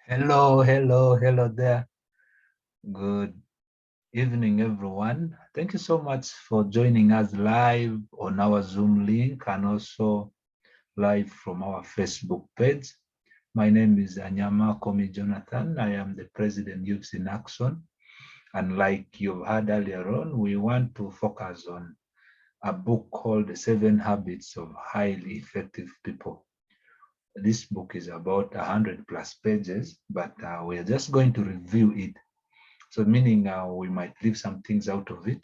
Hello there. Good evening, everyone. Thank you so much for joining us live on our Zoom link and also live from our Facebook page. My name is Anyama Komi Jonathan. I am the President Youth in Action. And like you've heard earlier on, we want to focus on a book called The 7 Habits of Highly Effective People. This book is about 100 plus pages, but we're just going to review it. So meaning we might leave some things out of it,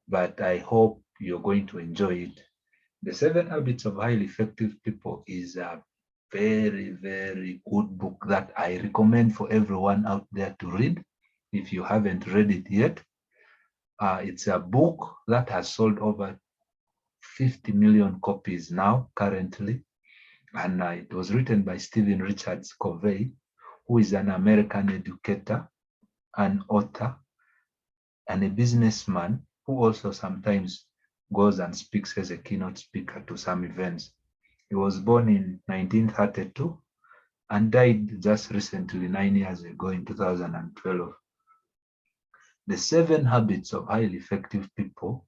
but I hope you're going to enjoy it. The 7 Habits of Highly Effective People is a very, very good book that I recommend for everyone out there to read. If you haven't read it yet, it's a book that has sold over 50 million copies now currently. And it was written by Stephen Richards Covey, who is an American educator, an author, and a businessman who also sometimes goes and speaks as a keynote speaker to some events. He was born in 1932 and died just recently, 9 years ago in 2012. The 7 Habits of Highly Effective People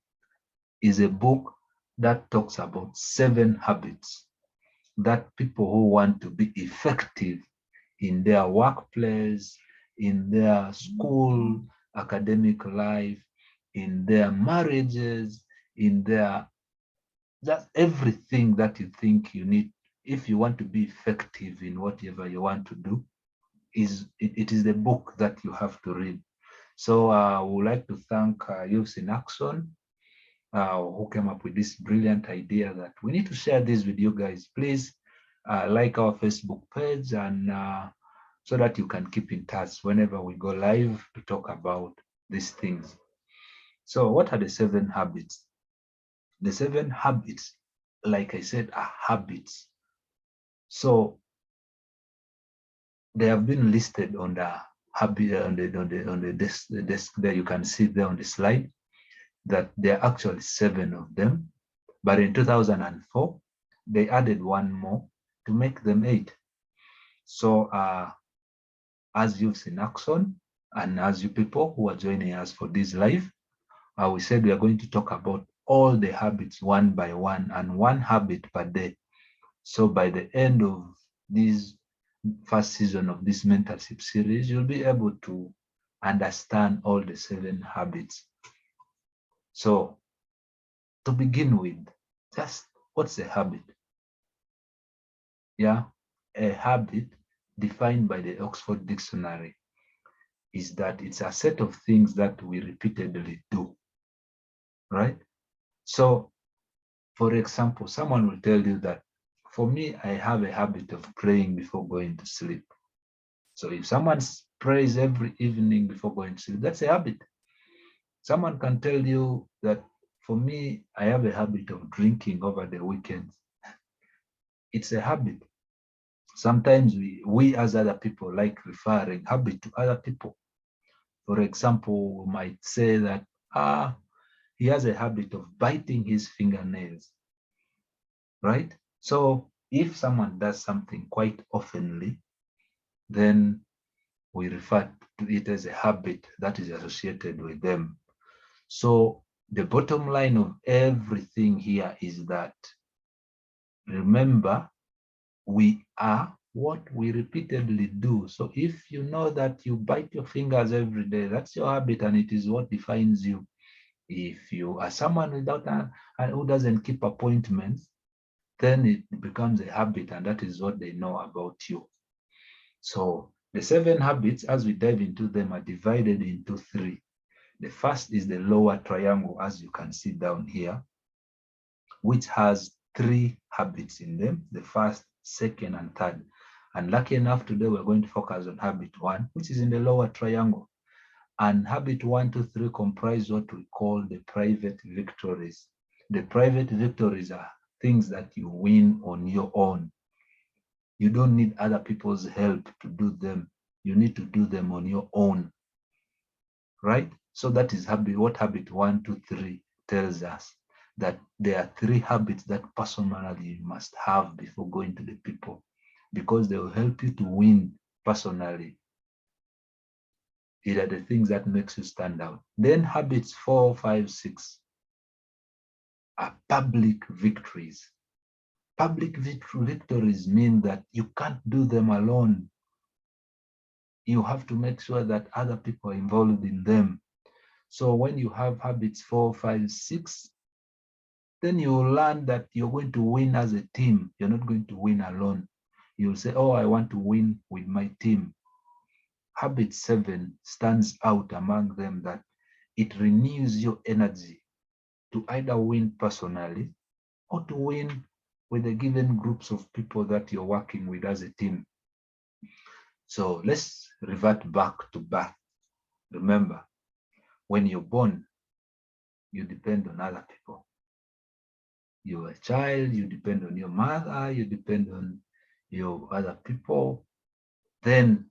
is a book that talks about 7 habits that people who want to be effective in their workplace, in their school, academic life, in their marriages, in their just everything that you think you need if you want to be effective in whatever you want to do. It is the book that you have to read. So I would like to thank Youth in Action, who came up with this brilliant idea that we need to share this with you guys. Please like our Facebook page and so that you can keep in touch whenever we go live to talk about these things. So what are the 7 habits? The 7 habits, like I said, are habits. So they have been listed on the habit on the desk there. You can see there on the slide that there are actually 7 of them. But in 2004, they added one more to make them 8. So as Youth in Action and as you people who are joining us for this live, we said we are going to talk about all the habits one by one and one habit per day. So by the end of this first season of this mentorship series, you'll be able to understand all the 7 habits. So to begin with, just what's a habit? Yeah, a habit defined by the Oxford Dictionary is that it's a set of things that we repeatedly do, right? So, for example, someone will tell you that, for me, I have a habit of praying before going to sleep. So if someone prays every evening before going to sleep, that's a habit. Someone can tell you that, for me, I have a habit of drinking over the weekends. It's a habit. Sometimes we as other people like referring habit to other people. For example, we might say that, he has a habit of biting his fingernails, right? So if someone does something quite oftenly, then we refer to it as a habit that is associated with them. So the bottom line of everything here is that, remember, we are what we repeatedly do. So if you know that you bite your fingers every day, that's your habit and it is what defines you. If you are someone who doesn't keep appointments, then it becomes a habit and that is what they know about you. So the 7 habits, as we dive into them, are divided into 3. The first is the lower triangle, as you can see down here, which has 3 habits in them, the first, second, and third. And lucky enough, today we're going to focus on habit 1, which is in the lower triangle. And habit 1, 2, 3 comprise what we call the private victories. The private victories are things that you win on your own. You don't need other people's help to do them. You need to do them on your own, right? So that is what habit 1, 2, 3 tells us, that there are 3 habits that personally you must have before going to the people, because they will help you to win personally. These are the things that makes you stand out. Then habits 4, 5, 6 are public victories. Public victories mean that you can't do them alone. You have to make sure that other people are involved in them. So when you have habits 4, 5, 6, then you will learn that you're going to win as a team. You're not going to win alone. You'll say, oh, I want to win with my team. Habit 7 stands out among them that it renews your energy to either win personally or to win with the given groups of people that you're working with as a team. So let's revert back to birth. Remember, when you're born, you depend on other people. You're a child, you depend on your mother, you depend on your other people. Then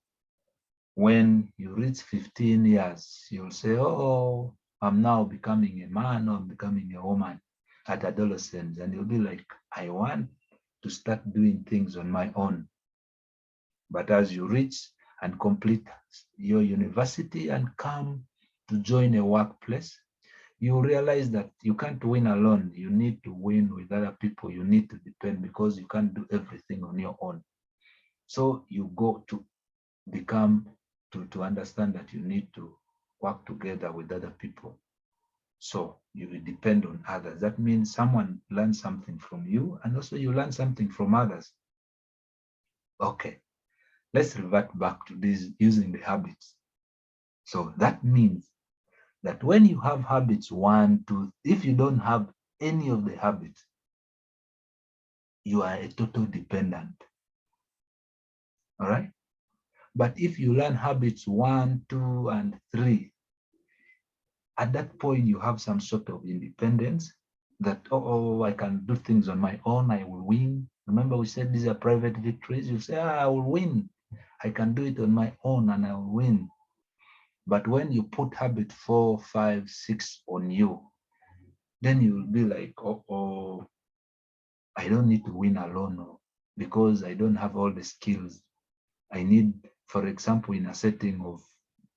when you reach 15 years, you'll say, oh, I'm now becoming a man or I'm becoming a woman at adolescence. And you'll be like, I want to start doing things on my own. But as you reach and complete your university and come to join a workplace, you realize that you can't win alone. You need to win with other people. You need to depend because you can't do everything on your own. So you go to become, to understand that you need to work together with other people. So you will depend on others. That means someone learns something from you and also you learn something from others. Okay, let's revert back to this using the habits. So that means that when you have habits 1, 2, if you don't have any of the habits, you are a total dependent. All right. But if you learn habits 1, 2, and 3, at that point you have some sort of independence that, oh, I can do things on my own, I will win. Remember we said these are private victories. You say, I will win. I can do it on my own and I will win. But when you put habit 4, 5, 6 on you, then you will be like, oh, I don't need to win alone because I don't have all the skills. I need, for example, in a setting of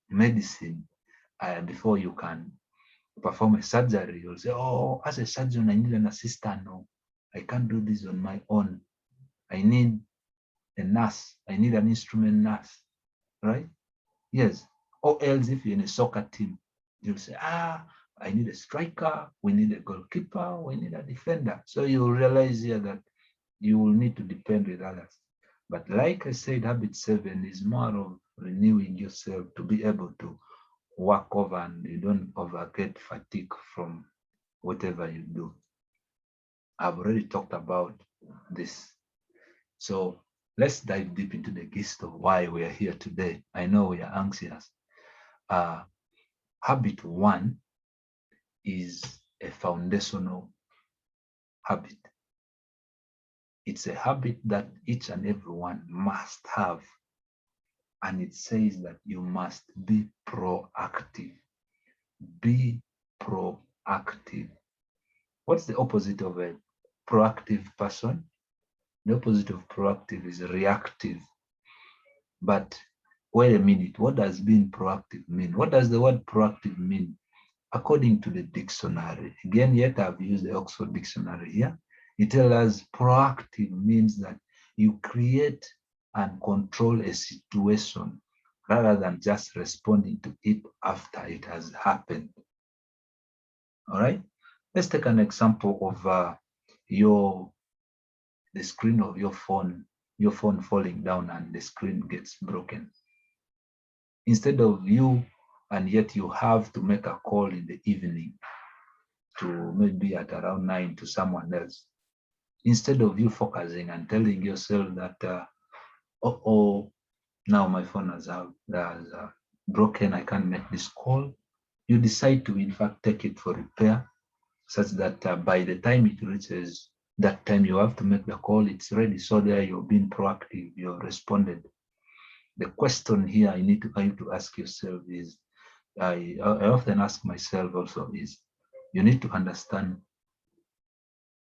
medicine, before you can perform a surgery, you'll say, oh, as a surgeon, I need an assistant. No, I can't do this on my own. I need a nurse. I need an instrument nurse, right? Yes. Or else if you're in a soccer team, you'll say, I need a striker, we need a goalkeeper, we need a defender. So you'll realize here that you will need to depend with others. But like I said, habit 7 is more of renewing yourself to be able to work over and you don't get fatigue from whatever you do. I've already talked about this. So let's dive deep into the gist of why we are here today. I know we are anxious. Habit 1 is a foundational habit. It's a habit that each and everyone must have. And it says that you must be proactive. Be proactive. What's the opposite of a proactive person? The opposite of proactive is reactive. But wait a minute, what does being proactive mean? What does the word proactive mean? According to the dictionary, again, yet I've used the Oxford Dictionary here, it tells us proactive means that you create and control a situation rather than just responding to it after it has happened. All right, let's take an example of the screen of your phone falling down and the screen gets broken. Instead of you, and yet you have to make a call in the evening to maybe at around 9 to someone else. Instead of you focusing and telling yourself that, now my phone has broken, I can't make this call. You decide to, in fact, take it for repair, such that by the time it reaches that time you have to make the call, it's ready. So there you're being proactive, you've responded. The question here I need to ask yourself is, I often ask myself also is, you need to understand,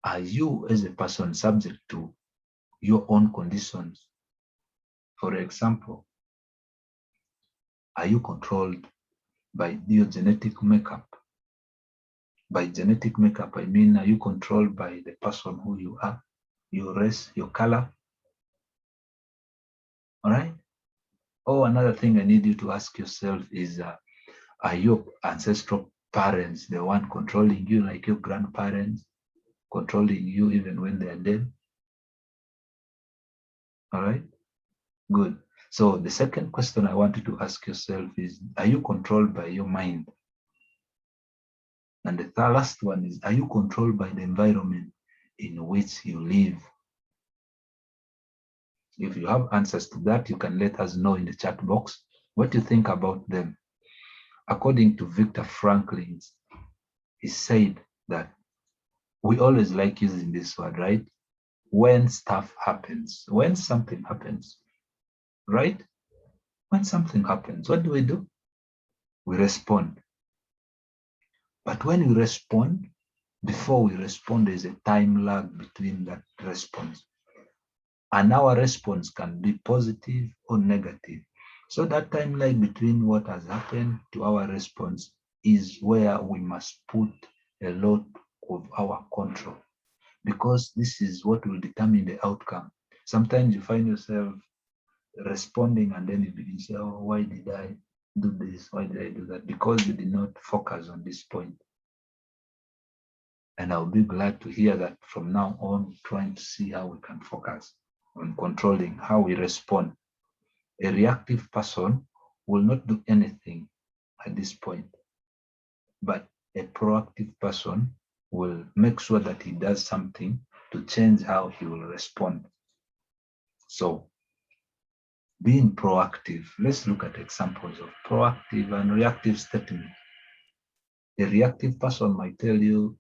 are you as a person subject to your own conditions? For example, Are you controlled by your genetic makeup? By genetic makeup, I mean, are you controlled by the person who you are, your race, your color? All right. Oh, another thing I need you to ask yourself is, are your ancestral parents the one controlling you, like your grandparents, controlling you even when they are dead? All right. Good. So the second question I want you to ask yourself is, are you controlled by your mind? And the last one is, are you controlled by the environment in which you live? If you have answers to that, you can let us know in the chat box what you think about them. According to Viktor Frankl, he said that we always like using this word, right? When stuff happens, when something happens, right? When something happens, what do? We respond. But when we respond, before we respond, there's a time lag between that response. And our response can be positive or negative. So that time lag between what has happened to our response is where we must put a lot of our control, because this is what will determine the outcome. Sometimes you find yourself responding and then you begin to say, oh, why did I do this? Why did I do that? Because you did not focus on this point. And I'll be glad to hear that from now on, trying to see how we can focus on controlling how we respond. A reactive person will not do anything at this point, but a proactive person will make sure that he does something to change how he will respond. So being proactive, let's look at examples of proactive and reactive statements. A reactive person might tell you,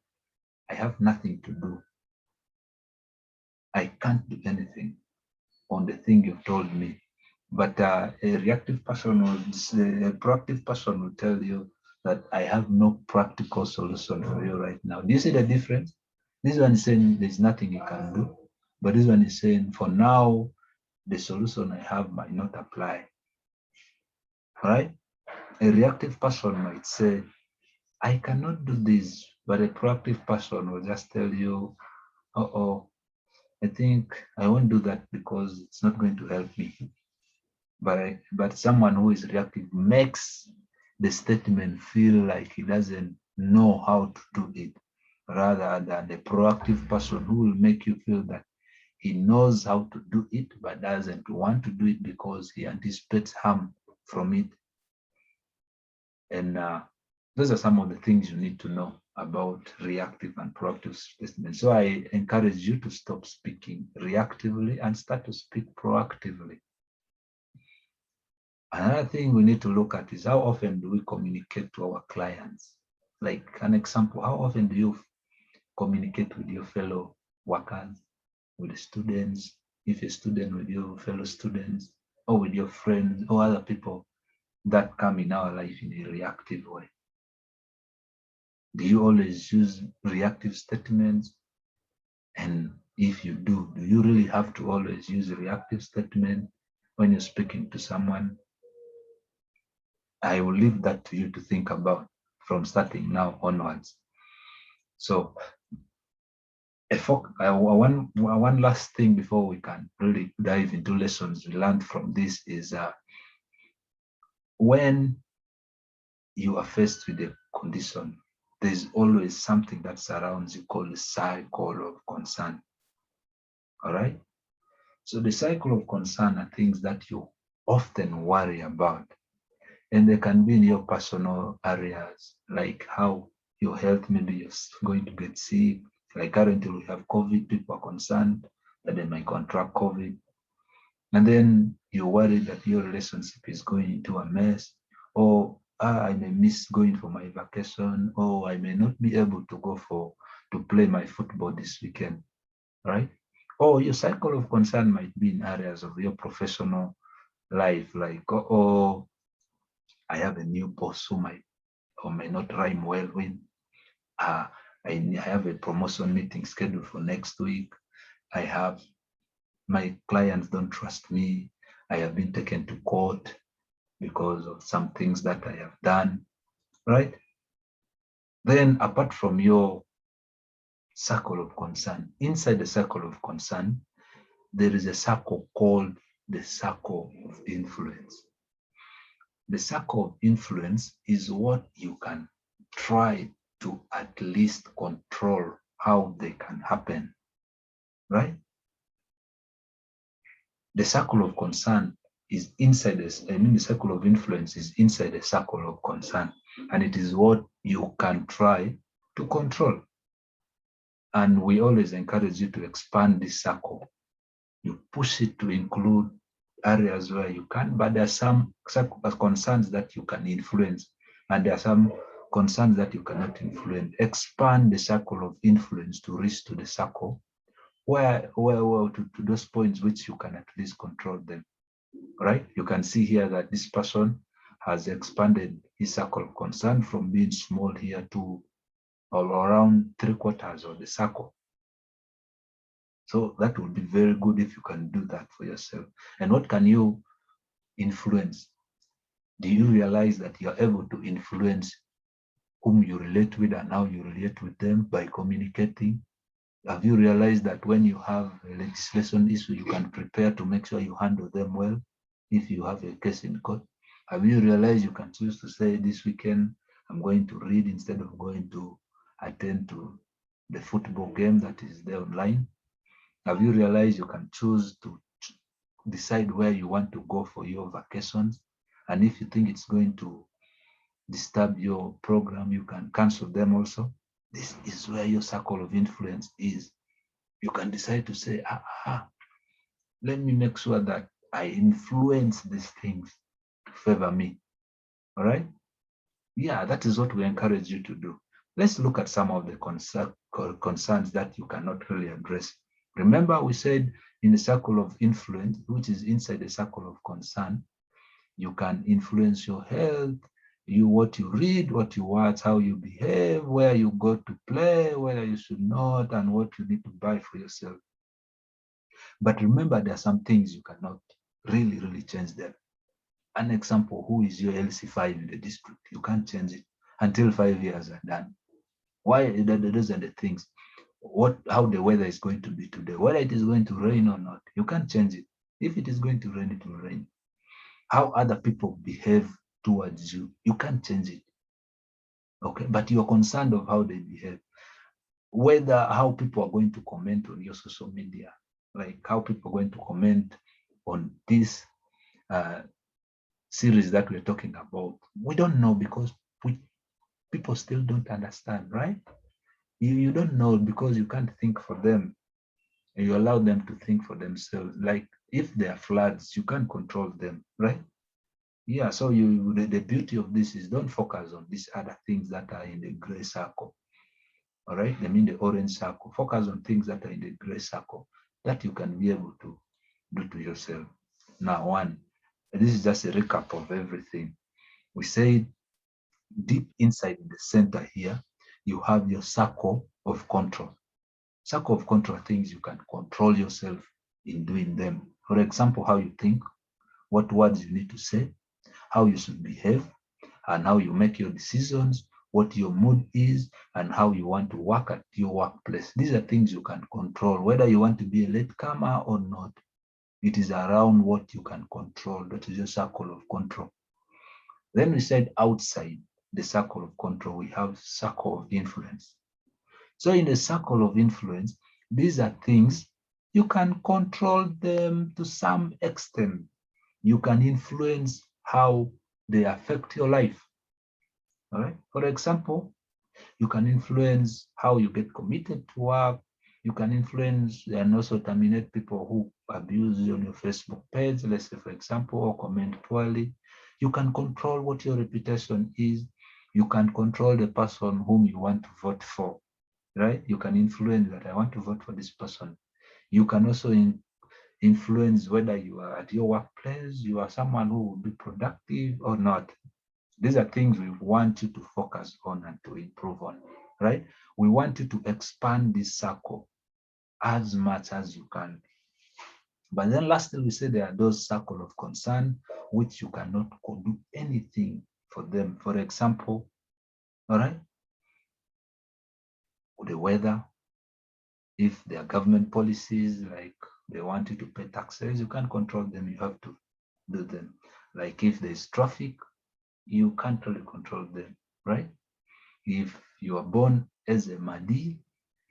I have nothing to do. I can't do anything on the thing you've told me. But a reactive person will say, a proactive person will tell you that I have no practical solution for you right now. Do you see the difference? This one is saying there's nothing you can do, but this one is saying for now, the solution I have might not apply. All right? A reactive person might say, I cannot do this, but a proactive person will just tell you, I think I won't do that because it's not going to help me. But someone who is reactive makes the statement feel like he doesn't know how to do it, rather than the proactive person who will make you feel that he knows how to do it, but doesn't want to do it because he anticipates harm from it. And those are some of the things you need to know about reactive and proactive statements. So I encourage you to stop speaking reactively and start to speak proactively. Another thing we need to look at is how often do we communicate to our clients? Like an example, how often do you communicate with your fellow workers, with the students, if a student with your fellow students, or with your friends or other people that come in our life in a reactive way? Do you always use reactive statements? And if you do you really have to always use a reactive statement when you're speaking to someone? I will leave that to you to think about from starting now onwards. So one last thing before we can really dive into lessons we learned from this is when you are faced with a condition, there's always something that surrounds you called the cycle of concern. All right. So the cycle of concern are things that you often worry about, and they can be in your personal areas, like how your health, maybe you're going to get sick. Like currently we have COVID, people are concerned that they might contract COVID. And then you're worried that your relationship is going into a mess, or I may miss going for my vacation, or I may not be able to go to play my football this weekend, right? Or your cycle of concern might be in areas of your professional life, like, I have a new boss who might or may not rhyme well with. I have a promotion meeting scheduled for next week. I have my clients don't trust me. I have been taken to court. because of some things that I have done, right? Then apart from your circle of concern, inside the circle of concern, there is a circle called the circle of influence. The circle of influence is what you can try to at least control how they can happen, right? The circle of concern is inside this, the circle of influence is inside the circle of concern, and it is what you can try to control. And we always encourage you to expand this circle. You push it to include areas where you can, but there are some concerns that you can influence, and there are some concerns that you cannot influence. Expand the circle of influence to reach to the circle where to those points which you can at least control them, right? You can see here that this person has expanded his circle of concern from being small here to all around 3/4 of the circle. So that would be very good if you can do that for yourself. And what can you influence? Do you realize that you're able to influence whom you relate with and how you relate with them by communicating? Have you realized that when you have a legislation issue, you can prepare to make sure you handle them well if you have a case in court? Have you realized you can choose to say this weekend, I'm going to read instead of going to attend to the football game that is there online? Have you realized you can choose to decide where you want to go for your vacations? And if you think it's going to disturb your program, you can cancel them also. This is where your circle of influence is. You can decide to say, let me make sure that I influence these things to favor me. All right? Yeah, that is what we encourage you to do. Let's look at some of the concerns that you cannot really address. Remember, we said in the circle of influence, which is inside the circle of concern, you can influence your health, what you read, what you watch, how you behave, where you go to play, where you should not, and what you need to buy for yourself. But remember, there are some things you cannot really change them. An example, who is your LC5 in the district? You can't change it until 5 years are done. Why? Those are the things. How the weather is going to be today, whether it is going to rain or not, you can't change it. If it is going to rain, it will rain. How other people behave towards you, you can't change it. Okay, but you're concerned of how they behave. Whether how people are going to comment on your social media, like how people are going to comment on this series that we're talking about, we don't know because people still don't understand, right? You don't know because you can't think for them. You allow them to think for themselves. Like if there are floods, you can't control them, right? Yeah, so the beauty of this is don't focus on these other things that are in the gray circle. All right, I mean the orange circle. Focus on things that are in the gray circle that you can be able to do to yourself. Now, one, this is just a recap of everything. We said deep inside in the center here, you have your circle of control. Circle of control things you can control yourself in doing them. For example, how you think, what words you need to say, how you should behave, and how you make your decisions, what your mood is, and how you want to work at your workplace. These are things you can control, whether you want to be a latecomer or not. It is around what you can control. That is your circle of control. Then we said outside the circle of control, we have circle of influence. So in the circle of influence, these are things you can control them to some extent. You can influence how they affect your life. All right. For example, you can influence how you get committed to work. You can influence and also terminate people who abuse you on your Facebook page, let's say, for example, or comment poorly. You can control what your reputation is. You can control the person whom you want to vote for, right? You can influence that I want to vote for this person. You can also influence whether you are at your workplace, you are someone who will be productive or not. These are things we want you to focus on and to improve on, right? We want you to expand this circle as much as you can. But then lastly, we say there are those circle of concern which you cannot do anything for them. For example, all right, the weather, if there are government policies like they want you to pay taxes, you can't control them, you have to do them. Like if there's traffic, you can't really control them, right? If you are born as a Madi,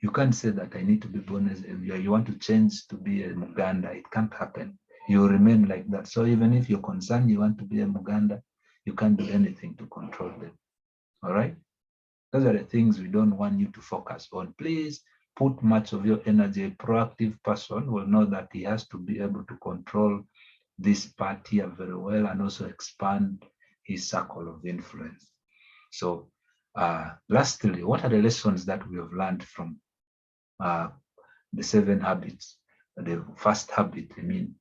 you can't say that I need to be born as you want to change to be a Muganda. It can't happen. You remain like that. So even if you're concerned you want to be a Muganda, you can't do anything to control them. All right? Those are the things we don't want you to focus on. Please put much of your energy. A proactive person will know that he has to be able to control this part here very well and also expand his circle of influence. So lastly, what are the lessons that we have learned from the 7 habits? The first habit, I mean.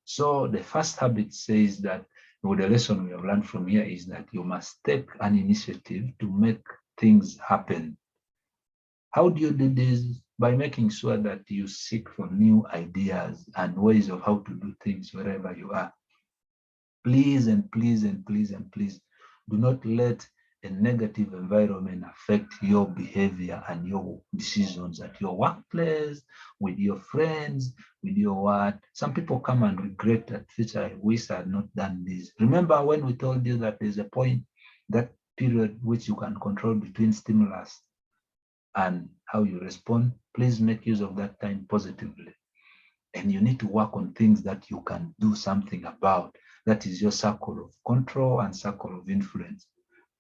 So the first habit says that, well, the lesson we have learned from here is that you must take an initiative to make things happen. How do you do this? By making sure that you seek for new ideas and ways of how to do things wherever you are. Please and please and please and please do not let a negative environment affect your behavior and your decisions at your workplace, with your friends, with your what. Some people come and regret that, future, I wish I had not done this. Remember when we told you that there's a point, that period which you can control between stimulus and how you respond? Please make use of that time positively. And you need to work on things that you can do something about. That is your circle of control and circle of influence.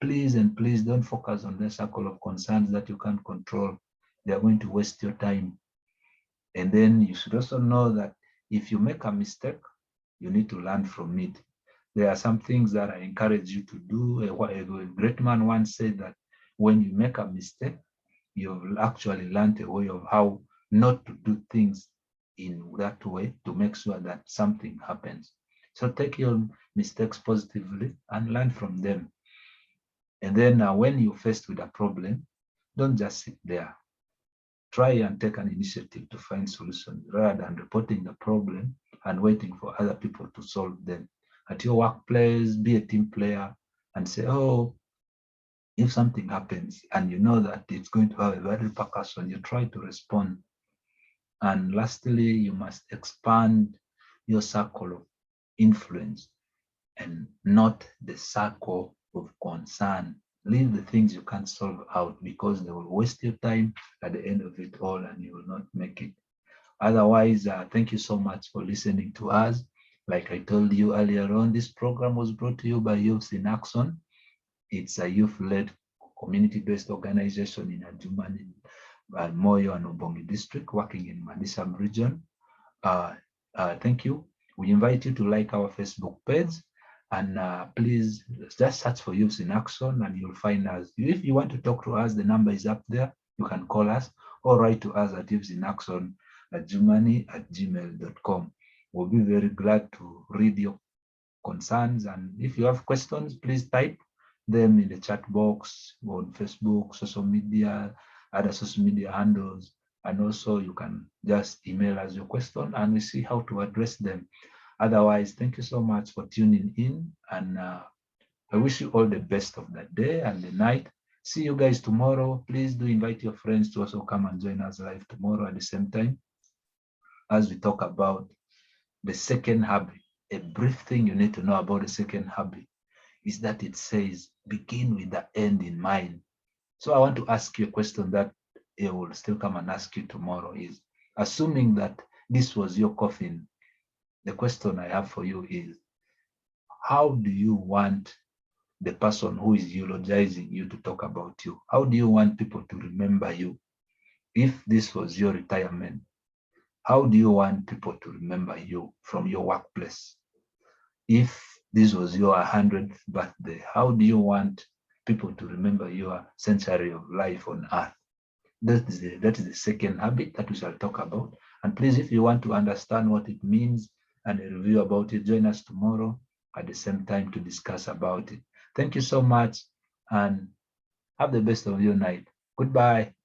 Please and please don't focus on the circle of concerns that you can't control. They are going to waste your time. And then you should also know that if you make a mistake, you need to learn from it. There are some things that I encourage you to do. A great man once said that when you make a mistake, you've actually learned a way of how not to do things in that way to make sure that something happens. So take your mistakes positively and learn from them. And then when you're faced with a problem, don't just sit there. Try and take an initiative to find solutions rather than reporting the problem and waiting for other people to solve them. At your workplace, be a team player and say, oh, if something happens and you know that it's going to have a bad repercussion, you try to respond. And lastly, you must expand your circle of influence and not the circle of concern. Leave the things you can't solve out because they will waste your time at the end of it all and you will not make it. Otherwise, thank you so much for listening to us. Like I told you earlier on, this program was brought to you by Youth in Action. It's a youth-led community-based organization in Adjumani, Moyo and Obongi district, working in Manisam region. Thank you. We invite you to like our Facebook page and please just search for Youth in Action and you'll find us. If you want to talk to us, the number is up there. You can call us or write to us at youthinaction@jumani@gmail.com. We'll be very glad to read your concerns, and if you have questions, please type them in the chat box on Facebook, social media, other social media handles, and also you can just email us your question and we see how to address them. Otherwise, thank you so much for tuning in, and I wish you all the best of the day and the night. See you guys tomorrow. Please do invite your friends to also come and join us live tomorrow at the same time as we talk about the second habit. A brief thing you need to know about the second habit is that it says begin with the end in mind. So I want to ask you a question that I will still come and ask you tomorrow is, assuming that this was your coffin, the question I have for you is, how do you want the person who is eulogizing you to talk about you? How do you want people to remember you? If this was your retirement, how do you want people to remember you from your workplace? If this was your 100th birthday, how do you want people to remember your century of life on earth? That is the second habit that we shall talk about. And please, if you want to understand what it means and a review about it, join us tomorrow at the same time to discuss about it. Thank you so much and have the best of your night. Goodbye.